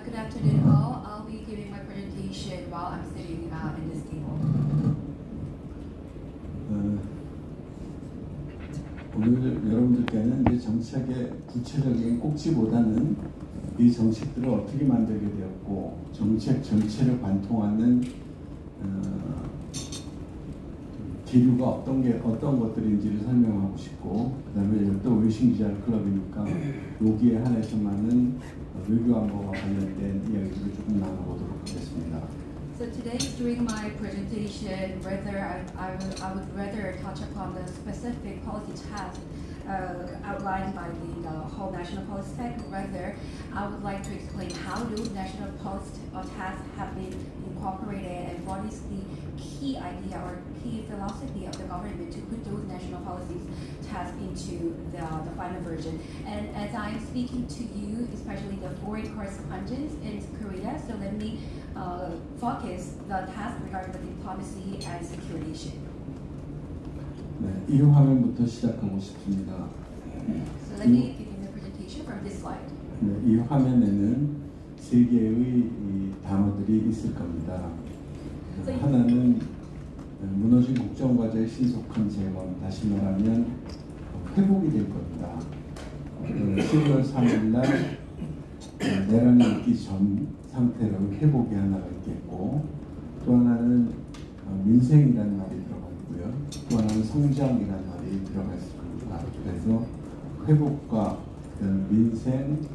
Good afternoon all. I'll be giving my presentation while I'm sitting in this table. 오늘 여러분들께는 이제 정책의 구체적인 꼭지보다는 이 정책들을 어떻게 만들게 되었고 정책 전체를 관통하는 기류가 어떤 것들인지를 설명하고 싶고, 그다음에 또 외신기자 클럽이니까 여기에 한해서만은 외교안보와 관련된 이야기를 조금 나눠보도록 하겠습니다. So today, during my presentation, I would rather touch upon the specific policy tasks outlined by the whole national policy stack. Rather, I would like to explain how those national policy tasks have been incorporated and what is the key idea or key philosophy of the government to put those national policies tasks into the final version. And as I'm speaking to you, especially the foreign correspondents in Korea, so let me focus the task regarding the diplomacy and security issue. 네, 이 화면부터 시작하고 싶습니다. So let me begin the presentation from this slide. 네, 이 화면에는 세 개의 이 단어들이 있을 겁니다. 하나는 무너진 국정과제의 신속한 재건, 다시 말하면 회복이 될 겁니다. 12월 3일 날 내란이 있기 전 상태로 회복이 하나가 있겠고, 또 하나는 민생이라는 말이 들어가 있고요. 또 하나는 성장이라는 말이 들어가 있을 겁니다. 그래서 회복과 민생,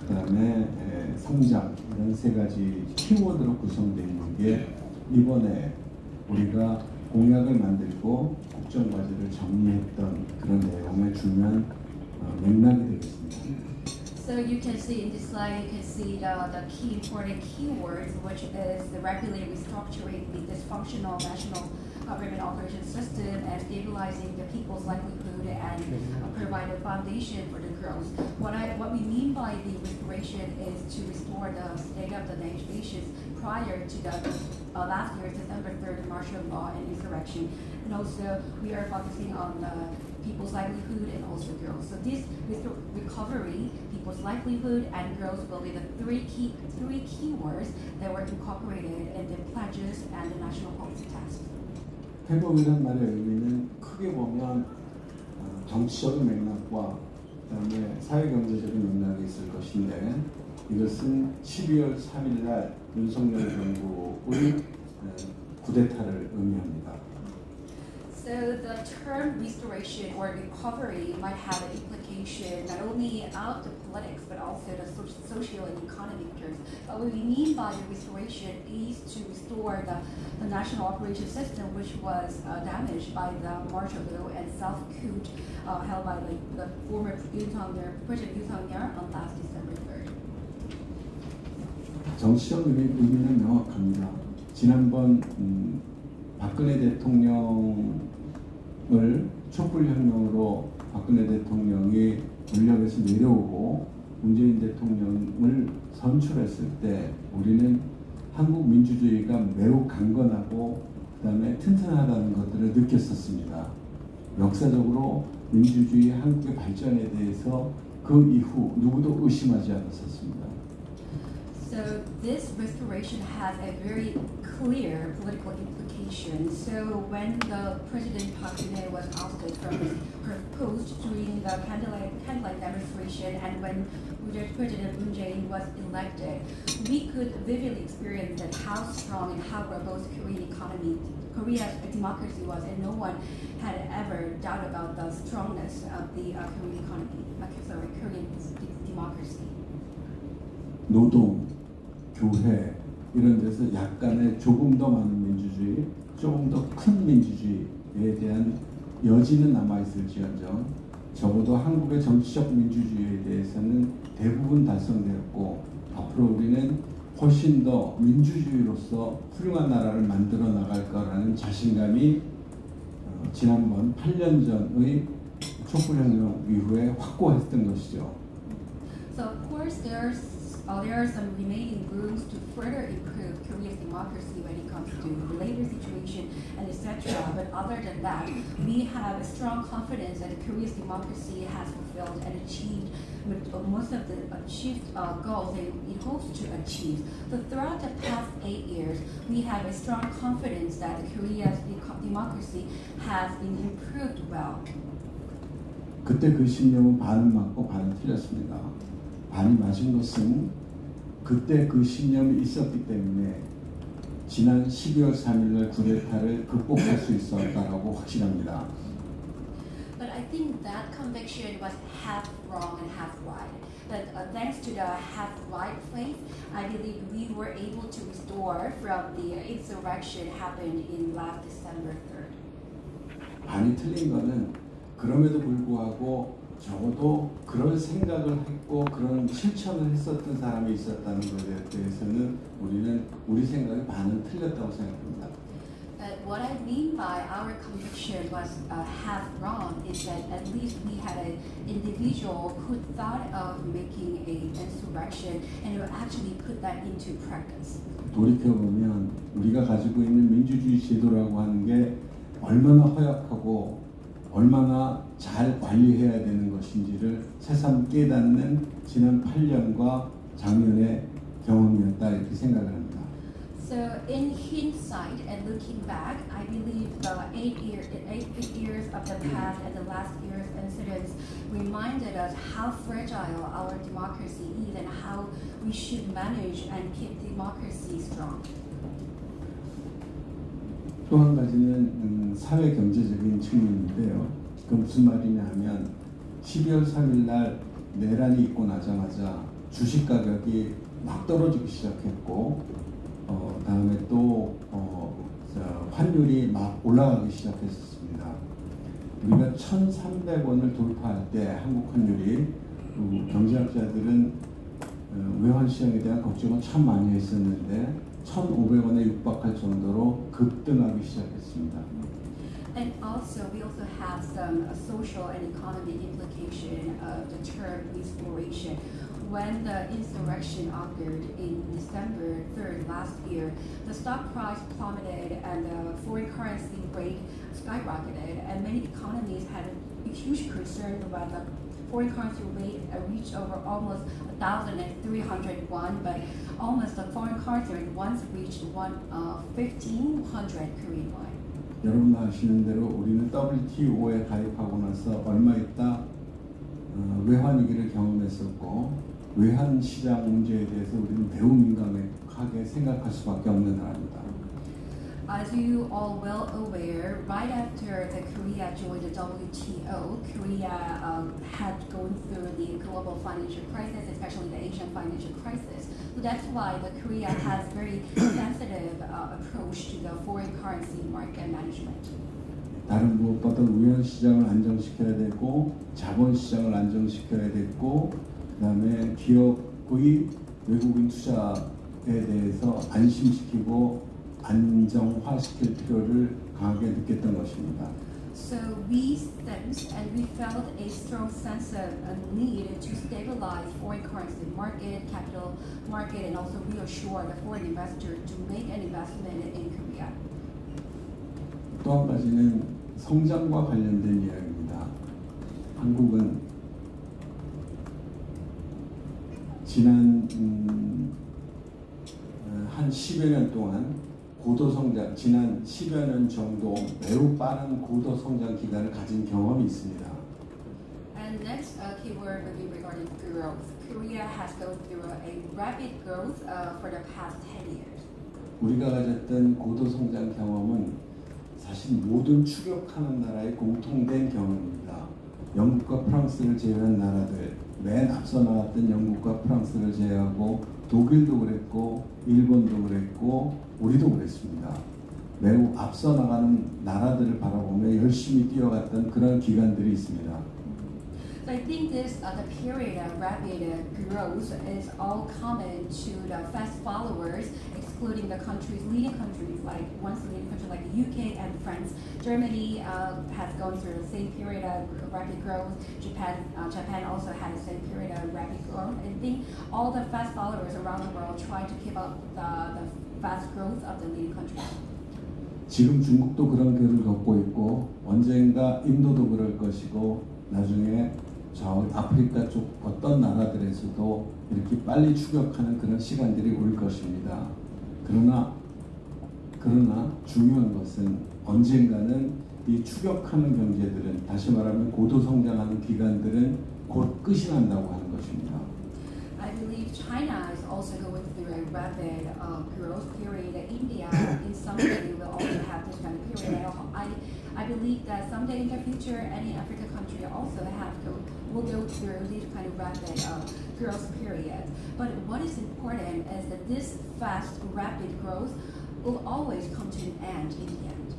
그 다음에 성장, 이런 세 가지 키워드로 구성되어 있는 게 이번에 우리가 공약을 만들고 국정과제를 정리했던 그런 내용의 중요한 맥락이 되겠습니다. So you can see in this slide, you can see the key important keywords, which is the rapidly restructuring the dysfunctional national government operation system and stabilizing the people's livelihood and provide a foundation for the growth. What we mean by the restoration is to restore the state of the nations prior to the last year's December 3rd martial law and insurrection. And also we are focusing on the people's livelihood and also growth. So this recovery, people's livelihood and growth will be the three keywords that were incorporated in the pledges and the national policy task. 회복이라는 말의 의미는 크게 보면 정치적인 맥락과 그다음에 사회경제적인 맥락이 있을 것인데, 이것은 12월 3일 날 윤석열 정부의 쿠데타를 의미합니다. So the term restoration or recovery might have an implication not only out the politics but also the social and economic terms. But what we mean by the restoration is to restore the national operation system, which was damaged by the martial law and self-coup held by the former President Yoon Suk-yeol on last December 3rd. 정치적 의미는 명확합니다. 지난번 박근혜 대통령을 촛불혁명으로 박근혜 대통령이 권력에서 내려오고 문재인 대통령을 선출했을 때 우리는 한국 민주주의가 매우 강건하고 그다음에 튼튼하다는 것들을 느꼈었습니다. 역사적으로 민주주의 한국의 발전에 대해서 그 이후 누구도 의심하지 않았었습니다. So this restoration has a very clear political implication. So when the President Park Geun-hye was ousted from her post during the candlelight demonstration, and when President Moon Jae-in was elected, we could vividly experience that how strong and how robust Korea's democracy was, and no one had ever doubt about the strongness of the Korean democracy. 노동, 교회 이런 데서 약간의 조금 더 많은 민주주의, 조금 더 큰 민주주의에 대한 여지는 남아있을지언정 적어도 한국의 정치적 민주주의에 대해서는 대부분 달성되었고, 앞으로 우리는 훨씬 더 민주주의로서 훌륭한 나라를 만들어 나갈 거라는 자신감이 지난번 8년 전의 촛불혁명 이후에 확고했던 것이죠. So of course there's there are some remaining rooms to further improve Korea's democracy when it comes to the labor situation and etc. But other than that, we have a strong confidence that Korea's democracy has fulfilled and achieved most of the achieved goals that it hopes to achieve. So throughout the past 8 years, we have a strong confidence that Korea's democracy has been improved well. 그때 그 신념은 반은 맞고 반은 틀렸습니다. 반이 맞은 것은 그때 그 신념이 있었기 때문에 지난 12월 3일 쿠데타를 극복할 수 있었다라고 확신합니다. But I think that conviction was half wrong and half right. But thanks to the half right faith, I believe we were able to restore from the insurrection happened in last December 3rd. 반이 틀린 거는 그럼에도 불구하고 적어도 그런 생각을 했고 그런 실천을 했었던 사람이 있었다는 것에 대해서는 우리는 우리 생각이 반은 틀렸다고 생각합니다. But what I mean by our conviction was half wrong is that at least we had an individual who thought of making an insurrection and who actually put that into practice. 돌이켜보면 우리가 가지고 있는 민주주의 제도라고 하는 게 얼마나 허약하고 얼마나 잘 관리해야 되는 것인지를 새삼 깨닫는 지난 8년과 작년의 경험이었다 이렇게 생각을 합니다. So in hindsight and looking back, I believe the 8 years of the past and the last year's incidents reminded us how fragile our democracy is and how we should manage and keep democracy strong. 또 한 가지는 사회 경제적인 측면인데요. 그 무슨 말이냐 하면 12월 3일 날 내란이 있고 나자마자 주식 가격이 막 떨어지기 시작했고 다음에 또 환율이 막 올라가기 시작했습니다. 우리가 1,300원을 돌파할 때 한국 환율이 경제학자들은 외환 시장에 대한 걱정을 참 많이 했었는데 1,500원에 육박할 정도로 급등하기 시작했습니다. And also, we also have some social and economic implication of the term restoration. When the insurrection occurred in December 3rd last year, the stock price plummeted and the foreign currency rate skyrocketed, and many economies had a huge concern about the foreign currency rate reached over almost 1,300 won, but almost the foreign currency rate once reached 1,500 Korean won. 여러분 아시는 대로 우리는 WTO에 가입하고 나서 얼마 있다 외환 위기를 경험했었고 외환 시장 문제에 대해서 우리는 매우 민감하게 생각할 수밖에 없는 나라입니다. As you all well aware, right after the Korea joined the WTO, Korea had gone through the global financial crisis, especially the Asian financial crisis. So that's why the Korea has very sensitive approach to the foreign currency market management. 다른 무엇보다 외환 시장을 안정시켜야 되고 자본 시장을 안정시켜야 되고 그다음에 기업의 외국인 투자에 대해서 안심시키고 안정화시킬 필요를 강하게 느꼈던 것입니다. So we sensed and we felt a strong sense of a need to stabilize foreign currency market, capital market, and also reassure the foreign investor to make an investment in Korea. 또 한 가지는 성장과 관련된 이야기입니다. 한국은 지난 한 10여 년 동안 고도성장, 지난 10여 년 정도 매우 빠른 고도성장 기간을 가진 경험이 있습니다. And next keyword will be regarding growth. Korea has gone through a rapid growth for the past 10 years. 우리가 가졌던 고도성장 경험은 사실 모든 추격하는 나라의 공통된 경험입니다. 영국과 프랑스를 제외한 나라들, 맨 앞서 나왔던 영국과 프랑스를 제외하고 독일도 그랬고 일본도 그랬고 우리도 그랬습니다. 매우 앞서 나가는 나라들을 바라보며 열심히 뛰어갔던 그런 기간들이 있습니다. So I think this the period of rapid growth is all common to the fast followers, excluding the leading countries like leading countries like the UK and France. Germany has gone through the same period of rapid growth. Japan also had the same period of rapid growth. I think all the fast followers around the world try to keep up the fast growth of the leading countries. 지금 중국도 그런 궤를 걷고 있고 언젠가 인도도 그럴 것이고 나중에 저 아프리카 쪽 어떤 나라들에서도 이렇게 빨리 추격하는 그런 시간들이 올 것입니다. 그러나 중요한 것은 언젠가는 이 추격하는 경제들은 다시 말하면 고도 성장하는 기간들은 곧 끝이 난다고 하는 것입니다. I believe China is also going through a rapid growth period. India, in some way, will also have this kind of period. I believe that someday in the future, any African country also will go through this kind of rapid growth period. But what is important is that this fast, rapid growth will always come to an end in the end.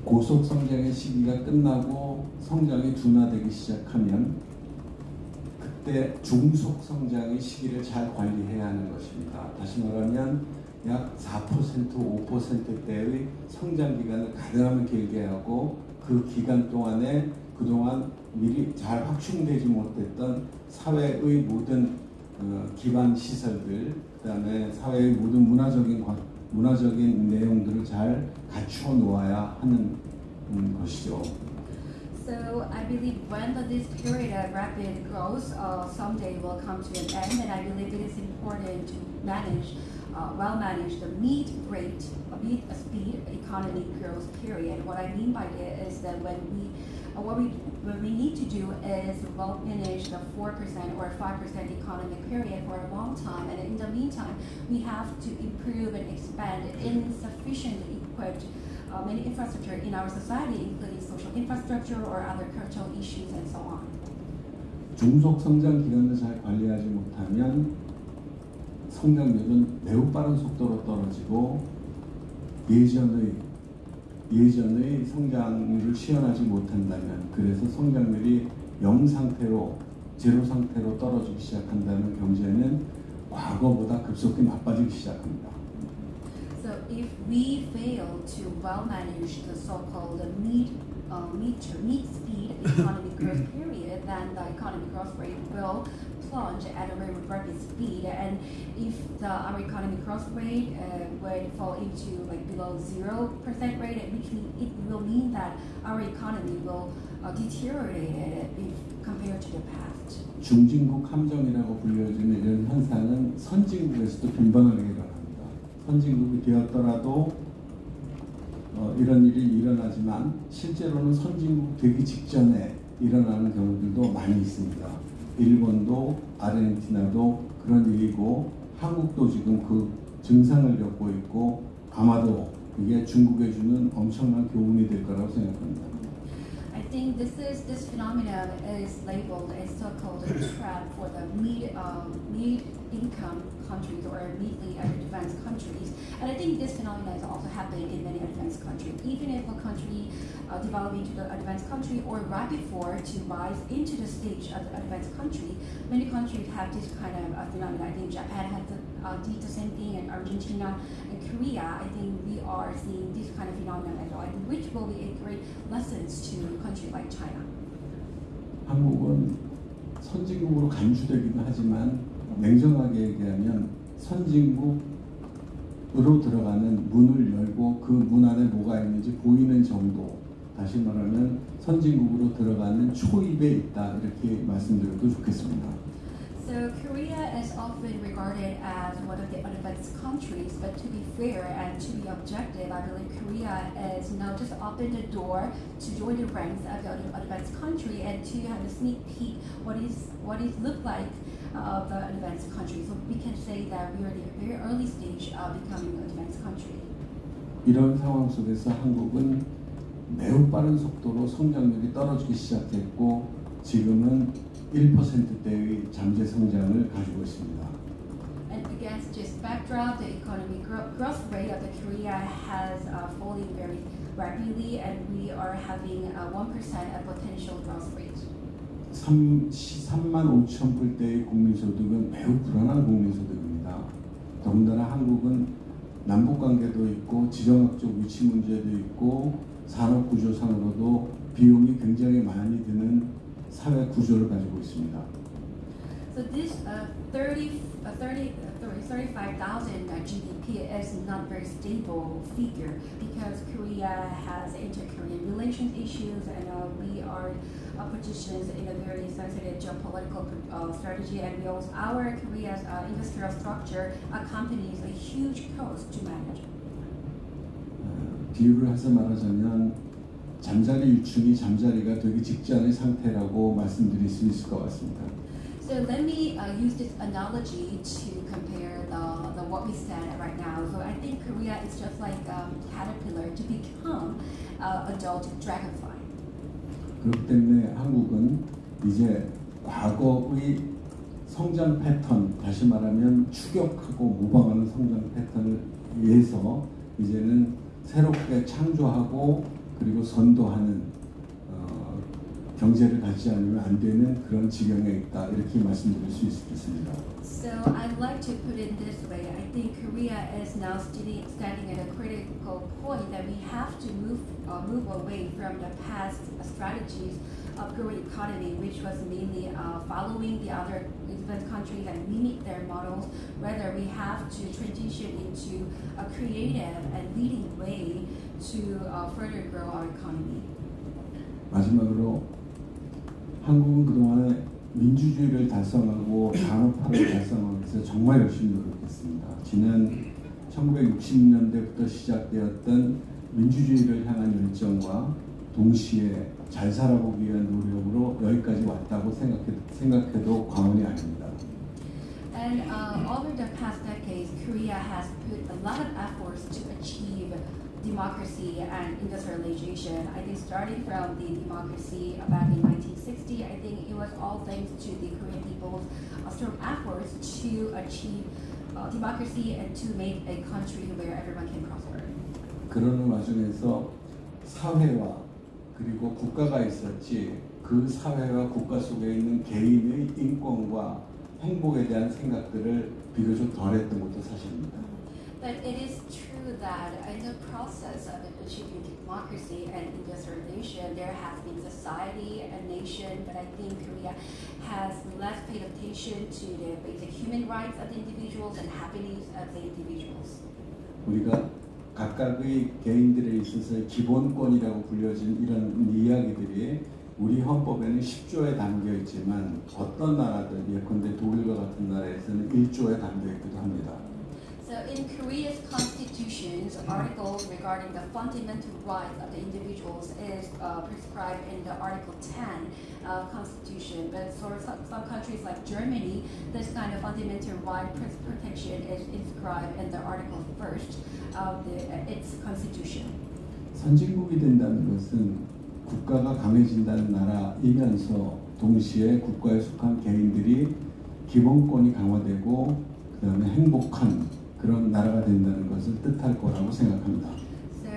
고속 성장의 시기가 끝나고 성장이 둔화되기 시작하면 그때 중속 성장의 시기를 잘 관리해야 하는 것입니다. 다시 말하면 약 4%, 5%대의 성장 기간을 가능하면 길게 하고 그 기간 동안에 그동안 미리 잘 확충되지 못했던 사회의 모든 기반 시설들, 그다음에 사회의 모든 문화적인 내용들을 잘 갖추어 놓아야 하는 것이죠. So I believe when this period of rapid growth someday will come to an end, and I believe it is important to manage, manage the speed economy growth period. What I mean by it is that what we need to do is manage the 4% or 5% economic period for a long time, and in the meantime, we have to improve and expand insufficiently equipped many infrastructure in our society, including social infrastructure or other cultural issues and so on. 중속 성장 기간을 잘 관리하지 못하면 성장률은 매우 빠른 속도로 떨어지고 예전의 성장률을 시현하지 못한다면, 그래서 성장률이 0 상태로 제로 상태로 떨어지기 시작한다면 경제는 과거보다 급속히 나빠지기 시작합니다. So if we fail to well manage the so-called mid speed economic growth period, then the economic growth rate will plunge at a very rapid speed. And if our economic growth rate would fall into below 0% rate, it will mean that our economy will deteriorate compared to the past. 중진국 함정이라고 불려지는 이런 현상은 선진국에서도 빈번하게 일어납니다. 선진국이 되었더라도 이런 일이 일어나지만 실제로는 선진국 되기 직전에 일어나는 경우들도 많이 있습니다. 일본도 아르헨티나도 그런 일이고 한국도 지금 그 증상을 겪고 있고 아마도 이게 중국에 주는 엄청난 교훈이 될 거라고 생각합니다. I think this phenomenon is labeled as so-called trap for the mid-income countries or mid advanced countries, and I think this phenomenon is also happening in many advanced countries. Even if a country developing into the advanced country or right before to rise into the stage of the advanced country, many countries have this kind of phenomenon. I think Japan did the same thing, and Argentina and Korea. I think we are seeing this kind of phenomenon as well, which will be a great lessons to a country like China. 한국은 선진국으로 간주되기는 하지만 냉정하게 얘기하면 선진국으로 들어가는 문을 열고 그 문 안에 뭐가 있는지 보이는 정도, 다시 말하면 선진국으로 들어가는 초입에 있다, 이렇게 말씀드려도 좋겠습니다. So Korea is often regarded as one of the advanced countries, but to be fair and to be objective, I believe Korea is now just opened the door to join the ranks of the advanced country and to have a sneak peek what it look like of the advanced country. So we can say that we are in the very early stage of becoming an advanced country. 이런 상황 속에서 한국은 매우 빠른 속도로 성장률이 떨어지기 시작했고 지금은 1%대의 잠재 성장을 가지고 있습니다. And against this backdrop, the economic growth rate of the Korea has falling very rapidly, and we are having 1% of potential growth rate. 3만 5천 불대의 국민소득은 매우 불안한 국민소득입니다. 더군다나 한국은 남북관계도 있고 지정학적 위치 문제도 있고 산업구조상으로도 비용이 굉장히 많이 드는 사회 구조를 가지고 있습니다. So this 35,000 GDP is not very stable figure because Korea has inter-Korean relations issues and we are positioned in a very sensitive geopolitical strategy, and we also, our Korea's industrial structure accompanies a huge cost to manage. 비유를 해서 말하자면 잠자리 유충이 잠자리가 되기 직전의 상태라고 말씀드릴 수 있을 것 같습니다. So let me use this analogy to compare the what we stand at right now. So I think Korea is just like a caterpillar to become adult dragonfly. 그렇기 때문에 한국은 이제 과거의 성장 패턴, 다시 말하면 추격하고 모방하는 성장 패턴을 위해서 이제는 새롭게 창조하고 그리고 선도하는 경제를 갖지 않으면 안 되는 그런 지경에 있다, 이렇게 말씀드릴 수 있겠습니다. So I'd like to put it this way. I think Korea is now standing at a critical point that we have to move away from the past strategies of growing economy, which was mainly following the other advanced countries and mimic their models. Rather, we have to transition into a creative and leading way to further grow our economy. 마지막으로 한국은 그동안에 민주주의를 달성하고 산업화를 달성하기 위해서 정말 열심히 노력했습니다. 지난 1960년대부터 시작되었던 민주주의를 향한 열정과 동시에 잘 살아보기 위한 노력으로 여기까지 왔다고 생각해도 과언이 아닙니다. And over the past decades, Korea has put a lot of efforts to achieve democracy and industrialization. I think starting from the democracy back in 1960, I think it was all thanks to the Korean people's strong efforts to achieve democracy and to make a country where everyone can prosper. 그러는 와중에서 사회와 그리고 국가가 있었지, 그 사회와 국가 속에 있는 개인의 인권과 행복에 대한 생각들을 비교적 덜했던 것도 사실입니다. But it is true that in the process of achieving democracy and industrialization, there has been society and nation, but I think Korea has less paid attention to the basic human rights of the individuals and happiness of the individuals. 우리가 각각의 개인들에 있어서 기본권이라고 불려진 이런 이야기들이 우리 헌법에는 10조에 담겨 있지만 어떤 나라들, 예컨대 독일과 같은 나라에서는 1조에 담겨 있기도 합니다. So in Korea's constitutions, articles regarding the fundamental rights of the individuals is prescribed in the Article 10 Constitution. But for some countries like Germany, this kind of fundamental right protection is inscribed in the Article 1st of its constitution. 선진국이 된다는 것은 국가가 강해진다는 나라이면서 동시에 국가에 속한 개인들이 기본권이 강화되고 그 다음에 행복한 그런 나라가 된다는 것을 뜻할 거라고 생각합니다. So,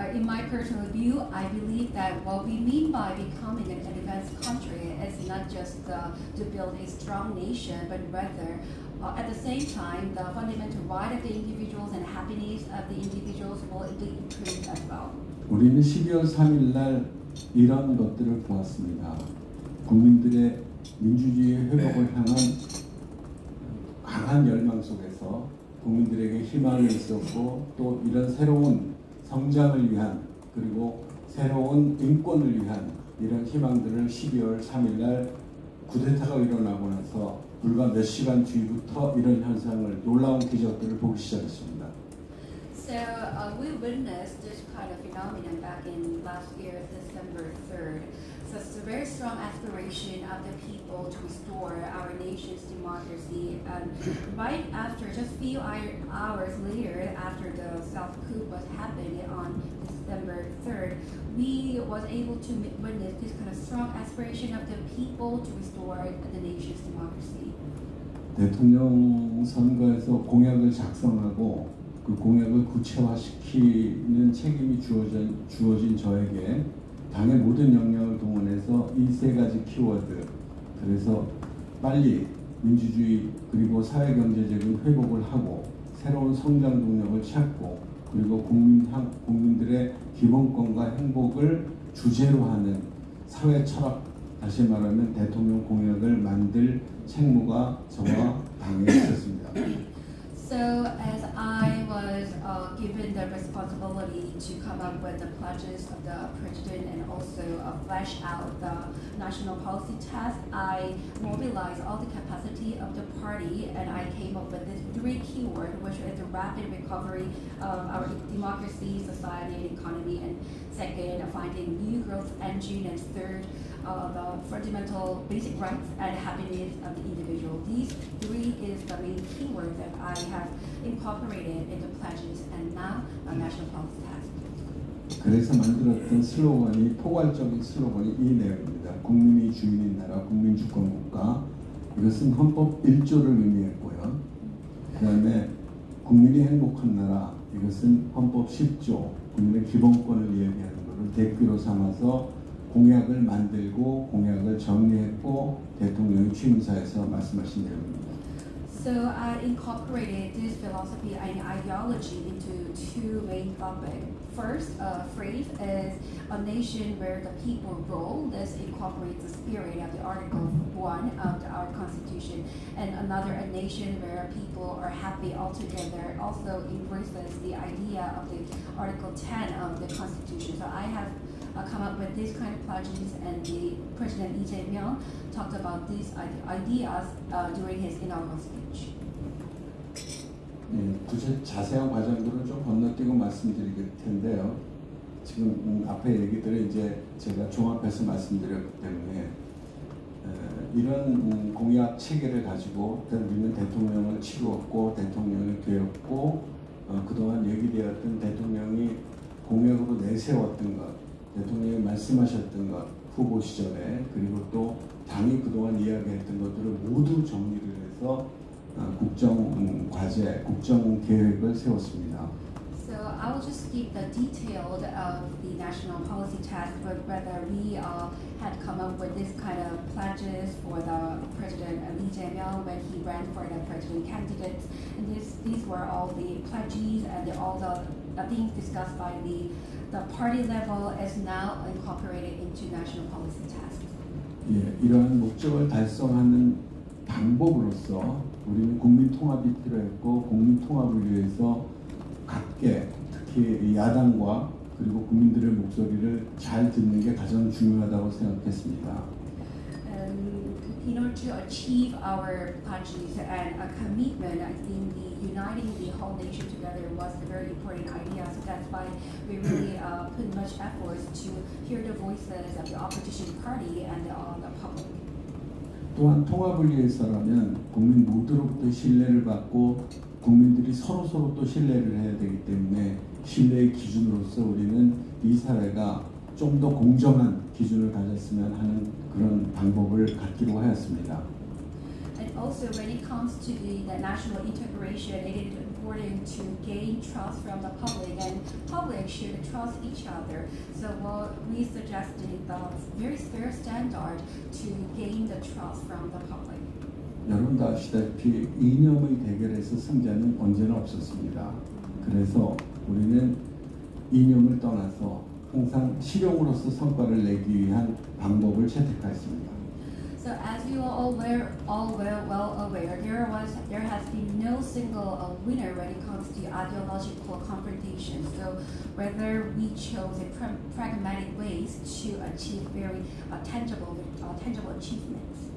in my personal view, I believe that what we mean by becoming an advanced country is not just to build a strong nation, but rather, at the same time, the fundamental right of the individuals and happiness of the individuals will be improved as well. 우리는 12월 3일 날 이런 것들을 보았습니다. 국민들의 민주주의 회복을 향한 강한 열망 속에서 국민들에게 희망이 있었고 또 이런 새로운 성장을 위한 그리고 새로운 인권을 위한 이런 희망들을 12월 3일 날 쿠데타가 일어나고 나서 불과 몇 시간 뒤부터 이런 현상을, 놀라운 기적들을 보기 시작했습니다. So we witnessed this kind of phenomenon back in last year, December 3rd. So it's a very strong aspiration of the people to restore our nation's democracy. And right after, just a few hours later, after the South coup was happening on December 3rd, we was able to witness this kind of strong aspiration of the people to restore the nation's democracy. 대통령 선거에서 공약을 작성하고 그 공약을 구체화시키는 책임이 주어진 저에게 당의 모든 역량을 동원해서 이 세 가지 키워드, 그래서 빨리 민주주의 그리고 사회경제적인 회복을 하고 새로운 성장 동력을 찾고 그리고 국민들의 기본권과 행복을 주제로 하는 사회 철학, 다시 말하면 대통령 공약을 만들 책무가 저와 당에 있었습니다. So as I was given the responsibility to come up with the pledges of the president and also flesh out the national policy task, I mobilized all the capacity of the party and I came up with these three keywords, which is the rapid recovery of our democracy, society, and economy, and second, finding new growth engine, and third, the fundamental basic rights and happiness of the individual. These three is the main keywords that I have incorporated in the pledges and now a national policy task. 그래서 만들었던 슬로건이 포괄적인 슬로건이 이 내용입니다. 국민이 주인인 나라, 국민주권국가. 이것은 헌법 1조를 의미했고요. 그 다음에 국민이 행복한 나라, 이것은 헌법 10조, 국민의 기본권을 이야기하는 것을 대표로 삼아서 공약을 만들고 공약을 정리했고 대통령이 취임사에서 말씀하신 내용입니다. So I incorporated this philosophy and ideology into two main topics. First phrase is a nation where the people rule. This incorporates the spirit of the Article 1 of our Constitution. And another, a nation where people are happy altogether, also embraces the idea of the Article 10 of the Constitution. So I have come up with this kind of pledges, and the President Lee Jae-myung talked about these ideas during his inaugural speech. 자세한 과정들은 좀 건너뛰고 말씀드릴 텐데요. 지금 앞에 얘기들을 이제 제가 종합해서 말씀드렸기 때문에 이런 공약 체계를 가지고 우리는 대통령을 치루었고 대통령이 되었고 그동안 얘기되었던 대통령이 공약으로 내세웠던 것, 대통령이 말씀하셨던 것 후보 시절에 그리고 또 당이 그동안 이야기했던 것들을 모두 정리를 해서 국정 과제, 국정 계획을 세웠습니다. So I will just skip the detail of the national policy task, but rather we had come up with this kind of pledges for the President Lee Jae-myung when he ran for the president candidates, and these were all the pledges and all the things discussed by the party level is now incorporated into national policy tasks. 예, 이러한 목적을 달성하는 방법으로서 우리는 국민 통합이 필요했고 국민 통합을 위해서 각계 특히 야당과 그리고 국민들의 목소리를 잘 듣는 게 가장 중요하다고 생각했습니다. In order to achieve our pledges and a commitment, I think uniting the whole nation together was a very important idea. So that's why we really put much effort to hear the voices of the opposition party and the public. 또한 통합을 위해서라면 국민 모두로부터 신뢰를 받고 국민들이 서로 또 신뢰를 해야 되기 때문에 신뢰의 기준으로서 우리는 이 사회가 좀 더 공정한 기준을 가졌으면 하는 그런 방법을 갖기로 하였습니다. And also when it comes to the national integration, it is important to gain trust from the public, and public should trust each other. So what we suggested the very fair standard to gain the trust from the public. 여러분 다 아시다시피 이념의 대결에서 승자는 언제나 없었습니다. 그래서 우리는 이념을 떠나서 항상 실용으로서 성과를 내기 위한 방법을 채택했습니다. So as you are all well aware, there has been no single winner when it comes to ideological confrontation. So whether we chose a pragmatic ways to achieve very tangible achievements.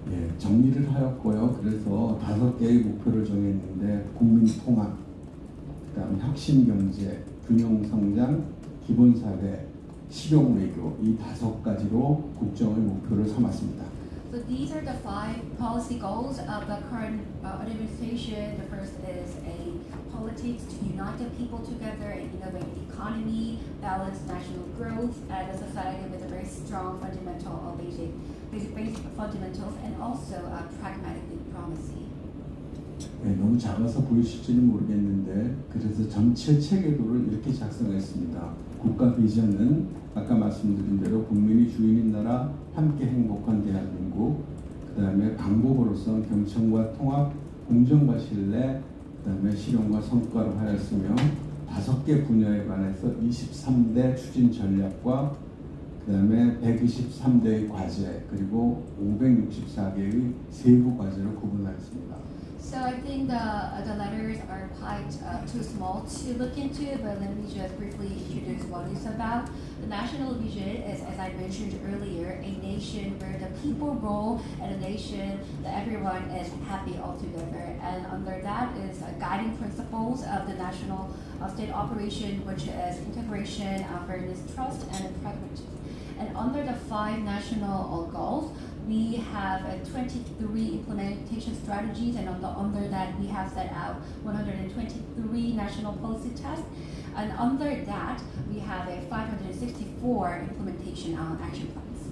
예, 정리를 하였고요. 그래서 5개의 목표를 정했는데 국민 통합, 그다음 혁신 경제, 균형 성장, 기본 사회, 실용 외교 이 5가지로 국정의 목표를 삼았습니다. So these are the 5 policy goals of the current administration. The first is a politics to unite the people together and innovate the economy, balance national growth, and a society with a very strong fundamental basic fundamentals, and also pragmatic diplomacy. 너무 작아서 보이실지는 모르겠는데 그래서 전체 체계도를 이렇게 작성했습니다. 국가 비전은 아까 말씀드린 대로 국민이 주인인 나라, 함께 행복한 대한민국, 그 다음에 방법으로서 경청과 통합, 공정과 신뢰, 그 다음에 실용과 성과로 하였으며 5개 분야에 관해서 23대 추진 전략과 그 다음에 123대의 과제 그리고 564개의 세부 과제를 구분하였습니다. So I think the letters are quite too small to look into, but let me just briefly introduce what it's about. The national vision is, as I mentioned earlier, a nation where the people rule and a nation that everyone is happy all together. And under that is guiding principles of the national state operation, which is integration, fairness, trust, and pragmatism. And under the 5 national goals, we have 23 implementation strategies, and under that we have set out 123 national policy tasks. And under that, we have 564 implementation action plans.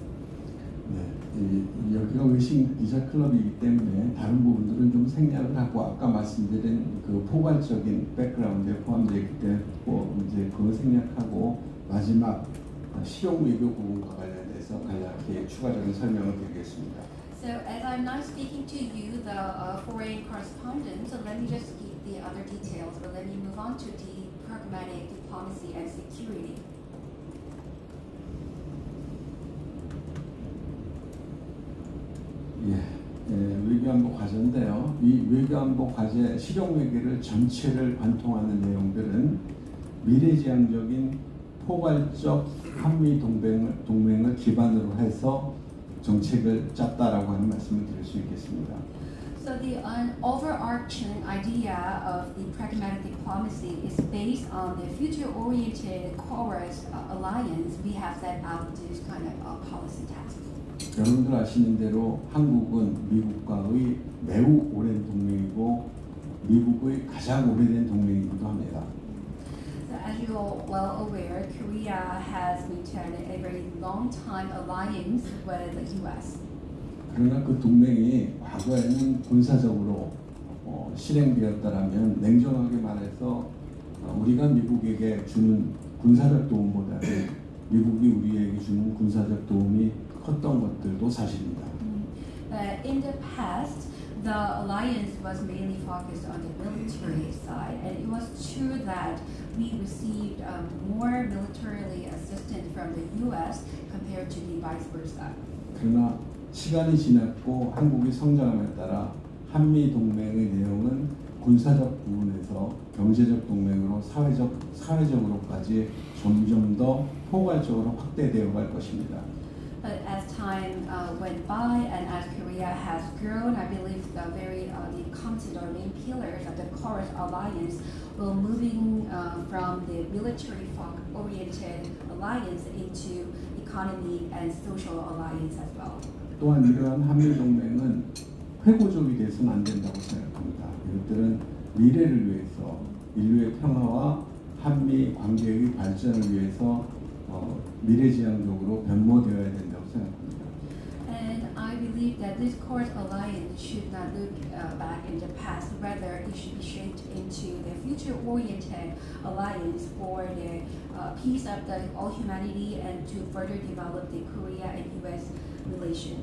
네, 여기가 외신 기자 클럽이기 때문에 다른 부분들은 좀 생략을 하고 아까 말씀드린 그 포괄적인 백그라운드에 포함되어 있기 때문에 이제 그거 생략하고 마지막 실용 외교 부분과 관련돼서 간략히 추가적인 설명을 드리겠습니다. So as I'm now speaking to you, the foreign correspondent, so let me just skip the other details, but let me move on to the pragmatic diplomacy and security. 외교안보 과제인데요. 이 외교안보 과제 실용 외교를 전체를 관통하는 내용들은 미래지향적인 포괄적 한미 동맹을 기반으로 해서 정책을 짰다라고 하는 말씀을 드릴 수 있겠습니다. So the overarching idea of the pragmatic diplomacy is based on the future-oriented Chorus alliance. We have set out this kind of policy tasks. 여러분들 아시는 대로 한국은 미국과의 매우 오랜 동맹이고 미국의 가장 오래된 동맹이기도 합니다. So as you are well aware, Korea has maintained a very long time alliance with the U.S. 그러나 그 동맹이 과거에는 군사적으로 실행되었다라면 냉정하게 말해서 우리가 미국에게 주는 군사적 도움보다는 미국이 우리에게 주는 군사적 도움이 컸던 것들도 사실입니다. In the past, the alliance was mainly focused on the military side, and it was true that we received more militarily assistance from the U.S. compared to the vice versa. 그러나 시간이 지났고 한국이 성장함에 따라 한미 동맹의 내용은 군사적 부분에서 경제적 동맹으로 사회적으로까지 점점 더 포괄적으로 확대되어 갈 것입니다. But as time went by and as Korea has grown, I believe the content or main pillars of the Chorus alliance will moving from the military-oriented alliance into economy and social alliance as well. 또한 이러한 한미 동맹은 회고적이 돼서는 안 된다고 생각합니다. 이것들은 미래를 위해서 인류의 평화와 한미 관계의 발전을 위해서 미래지향적으로 변모되어야 된다고 생각합니다. And I believe that this Chorus alliance should not look back in the past, rather it should be shaped into the future-oriented alliance for the peace of all humanity and to further develop the Korea and U.S. relation.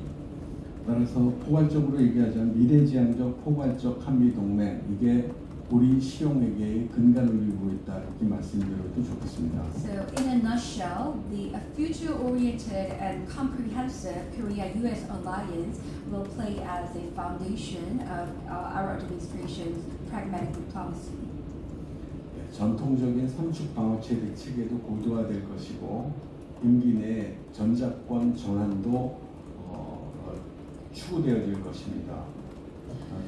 따라서 포괄적으로 얘기하자면 미래지향적 포괄적 한미 동맹 이게 우리 실용외교의 근간을 이루고 있다 이렇게 말씀드려도 좋겠습니다. So in a nutshell, the future-oriented and comprehensive Korea-U.S. alliance will play as a foundation of our administration's pragmatic diplomacy. 전통적인 삼축 방어 체계도 고도화될 것이고 임기 내 전작권 전환도 추구되어질 것입니다.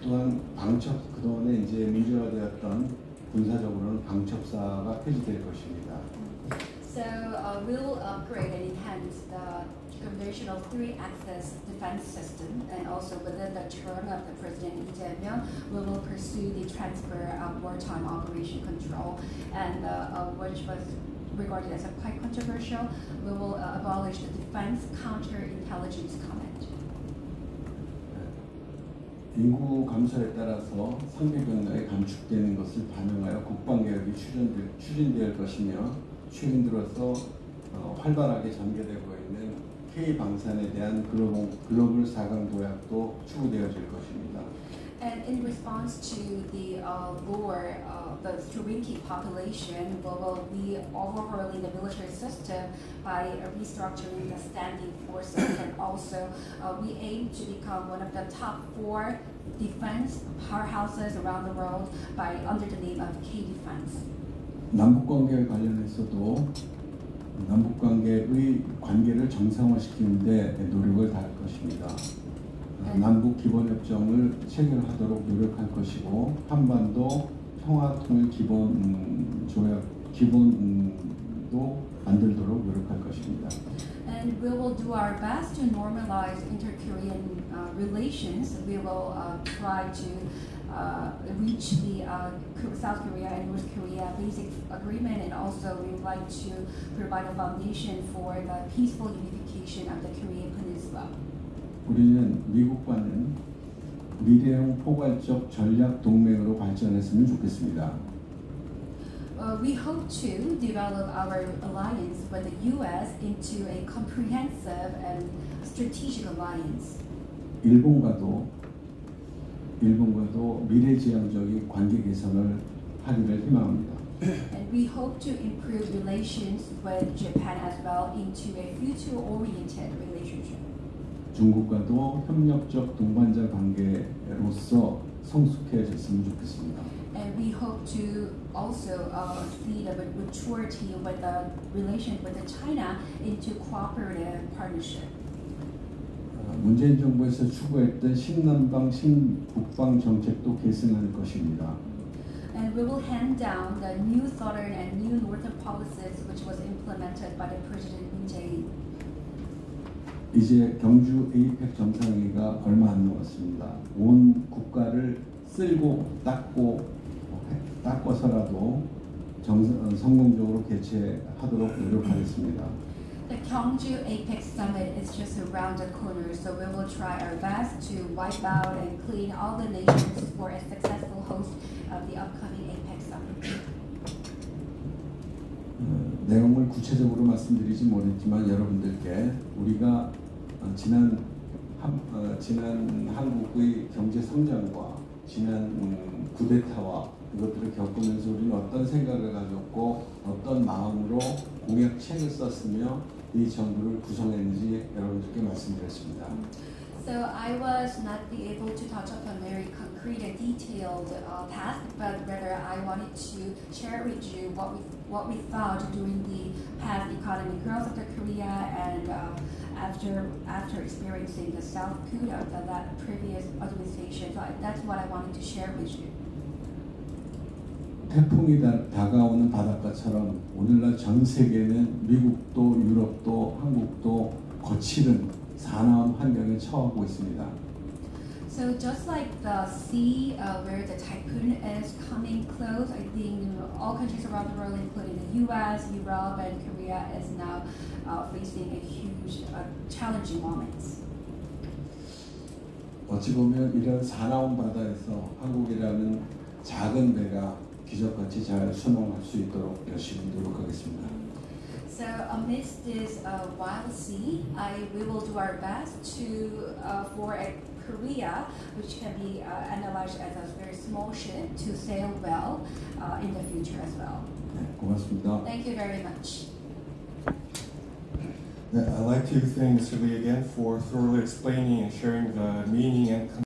또한 방첩 그동안에 이제 민주화되었던 군사적으로는 방첩사가 폐지될 것입니다. So we'll upgrade and enhance the conventional three-axis defense system, and also within the term of the President Lee Jae-myung, we will pursue the transfer of wartime operation control, and which was regarded as a quite controversial. We will abolish the Defense Counterintelligence Command. 인구 감소에 따라서 상대 변화가 감축되는 것을 반영하여 국방개혁이 추진될 것이며 최근 들어서 활발하게 전개되고 있는 K-방산에 대한 글로벌 4강 도약도 추구되어질 것입니다. And in response to the the shrinking population, we will be overhauling the military system by restructuring the standing forces, and also we aim to become one of the top 4 defense powerhouses around the world by under the name of K-Defense. 남북관계 관련해서도 남북관계의 관계를 정상화시키는 데 노력을 다할 것입니다. 남북 기본협정을 체결하도록 노력할 것이고 한반도 평화통일 기본도 만들도록 노력할 것입니다. And we will do our best to normalize inter-Korean relations. We will try to reach the South Korea and North Korea basic agreement, and also we would like to provide a foundation for the peaceful unification of the Korean Peninsula. 우리는 미국과는 미래형 포괄적 전략 동맹으로 발전했으면 좋겠습니다. We hope to develop our alliance with the U.S. into a comprehensive and strategic alliance. 일본과도 미래지향적인 관계 개선을 하기를 희망합니다. And we hope to improve relations with Japan as well into a future-oriented relationship. 중국과도 협력적 동반자 관계로서 성숙해졌으면 좋겠습니다. And we hope to also see the maturity with the relation with China into cooperative partnership. 문재인 정부에서 추구했던 신남방 신북방 정책도 계승할 것입니다. And we will hand down the new southern and new northern policies which was implemented by the President Moon Jae-in. 이제 경주 APEC 정상회의가 얼마 안 남았습니다. 온 국가를 쓸고 닦아서라도 성공적으로 개최하도록 노력하겠습니다. The Gyeongju APEC Summit is just around the corner, so we will try our best to wipe out and clean all the nations for a successful host of the upcoming APEC Summit. 내용을 구체적으로 말씀드리지 못했지만 여러분들께 우리가 지난 한국의 경제 성장과 지난 쿠데타와 이것들을 겪으면서 우리는 어떤 생각을 가졌고 어떤 마음으로 공약책을 썼으며 이 정부를 구성했는지 여러분들께 말씀드렸습니다. So I was not able to touch upon very concrete and detailed task, but rather I wanted to share with you what we thought during the past economic growth of the Korea and after experiencing the South coup of that previous administration. So that's what I wanted to share with you. 태풍이 다가오는 바닷가처럼 오늘날 전 세계는 미국도 유럽도 한국도 거칠은 사나운 환경에 처하고 있습니다. So just like the sea where the typhoon is coming close, I think all countries around the world, including the U.S., Europe, and Korea, is now facing a huge, challenging moments. 어찌 보면 이런 사나운 바다에서 한국이라는 작은 배가 기적같이 잘 순항할 수 있도록 열심히 노력하겠습니다. So amidst this wild sea, we will do our best for a Korea, which can be analyzed as a very small ship, to sail well in the future as well. 네, 고맙습니다. Thank you very much. I'd like to thank Mr. Lee again for thoroughly explaining and sharing the meaning and